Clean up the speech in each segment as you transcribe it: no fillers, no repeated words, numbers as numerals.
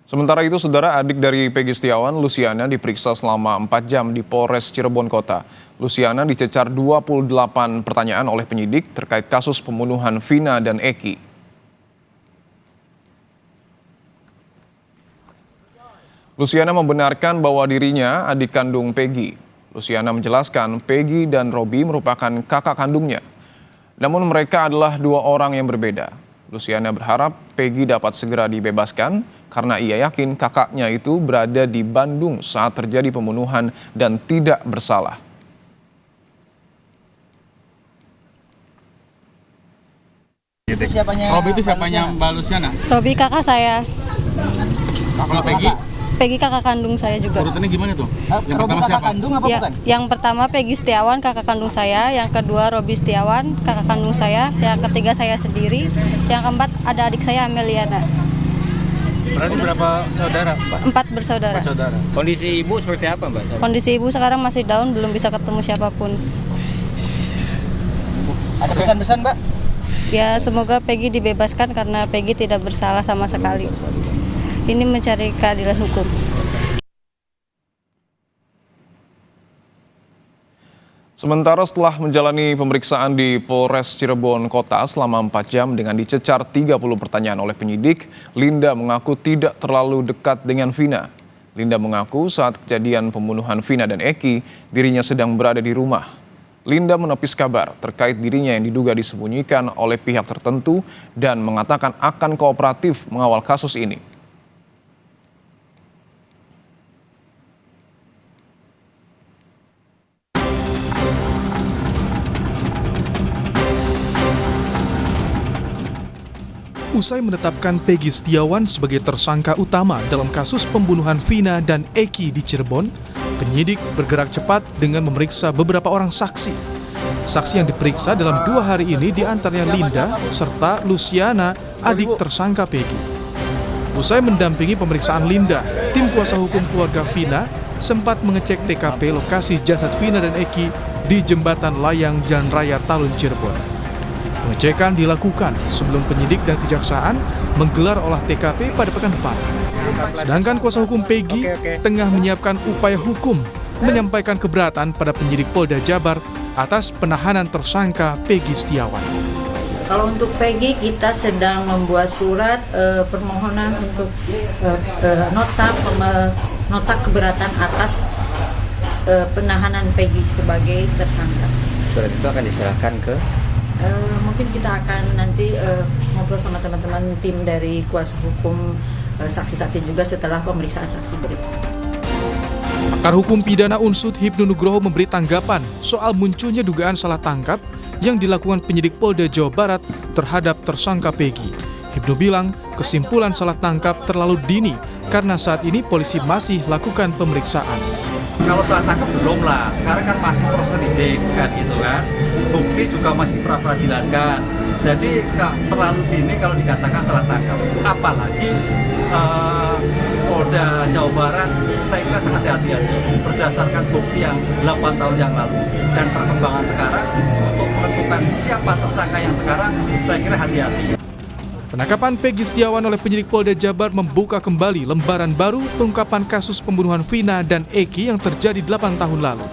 Sementara itu, saudara adik dari Peggy Setiawan, Luciana, diperiksa selama 4 jam di Polres Cirebon Kota. Luciana dicecar 28 pertanyaan oleh penyidik terkait kasus pembunuhan Vina dan Eki. Luciana membenarkan bahwa dirinya adik kandung Peggy. Luciana menjelaskan Peggy dan Robi merupakan kakak kandungnya. Namun mereka adalah dua orang yang berbeda. Luciana berharap Peggy dapat segera dibebaskan karena ia yakin kakaknya itu berada di Bandung saat terjadi pembunuhan dan tidak bersalah. Robi itu siapanya Mbak Luciana? Robi kakak saya. Kalau Peggy? Peggy kakak kandung saya juga. Urutannya gimana tuh? Yang Robi pertama kakak siapa? kandung apa Ya, bukan? yang pertama Peggy Setiawan kakak kandung saya, yang kedua Robi Setiawan kakak kandung saya, yang ketiga saya sendiri, yang keempat ada adik saya Ameliana. Berarti berapa saudara? 4 bersaudara. Saudara. Kondisi ibu seperti apa, Mbak? Kondisi ibu sekarang masih down, belum bisa ketemu siapapun. Ada pesan-pesan, Mbak? Ya semoga Peggy dibebaskan karena Peggy tidak bersalah sama sekali. Ini mencari keadilan hukum. Sementara setelah menjalani pemeriksaan di Polres Cirebon Kota selama 4 jam dengan dicecar 30 pertanyaan oleh penyidik, Linda mengaku tidak terlalu dekat dengan Vina. Linda mengaku saat kejadian pembunuhan Vina dan Eki, dirinya sedang berada di rumah. Linda menepis kabar terkait dirinya yang diduga disembunyikan oleh pihak tertentu dan mengatakan akan kooperatif mengawal kasus ini. Usai menetapkan Peggy Setiawan sebagai tersangka utama dalam kasus pembunuhan Vina dan Eki di Cirebon, penyidik bergerak cepat dengan memeriksa beberapa orang saksi. Saksi yang diperiksa dalam 2 hari ini diantaranya Linda serta Luciana, adik tersangka Peggy. Usai mendampingi pemeriksaan Linda, tim kuasa hukum keluarga Vina sempat mengecek TKP lokasi jasad Vina dan Eki di Jembatan Layang Jalan Raya Talun Cirebon. Pengecekan dilakukan sebelum penyidik dan kejaksaan menggelar olah TKP pada pekan depan. Sedangkan kuasa hukum Peggy tengah menyiapkan upaya hukum menyampaikan keberatan pada penyidik Polda Jabar atas penahanan tersangka Peggy Setiawan. Kalau untuk Peggy kita sedang membuat surat permohonan untuk nota keberatan atas penahanan Peggy sebagai tersangka. Surat itu akan diserahkan ke? Mungkin kita akan nanti ngobrol sama teman-teman tim dari kuasa hukum saksi-saksi juga setelah pemeriksaan saksi berikut. Pakar hukum pidana Unsud Hibnu Nugroho memberi tanggapan soal munculnya dugaan salah tangkap yang dilakukan penyidik Polda Jawa Barat terhadap tersangka Peggy. Hibnu bilang kesimpulan salah tangkap terlalu dini karena saat ini polisi masih lakukan pemeriksaan. Kalau salah tangkap belum lah, sekarang kan masih proses lidik kan gitu kan, bukti juga masih pra-peradilan kan, jadi nggak terlalu dini kalau dikatakan salah tangkap. Apalagi Polda Jawa Barat saya kira sangat hati-hati berdasarkan bukti yang 8 tahun yang lalu dan perkembangan sekarang untuk menentukan siapa tersangka yang sekarang saya kira hati-hati. Penangkapan Peggy Setiawan oleh penyidik Polda Jabar membuka kembali lembaran baru pengungkapan kasus pembunuhan Vina dan Eki yang terjadi 8 tahun lalu.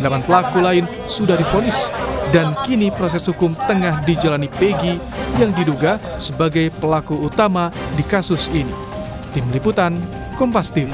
8 pelaku lain sudah divonis dan kini proses hukum tengah dijalani Peggy yang diduga sebagai pelaku utama di kasus ini. Tim Liputan, Kompas TV.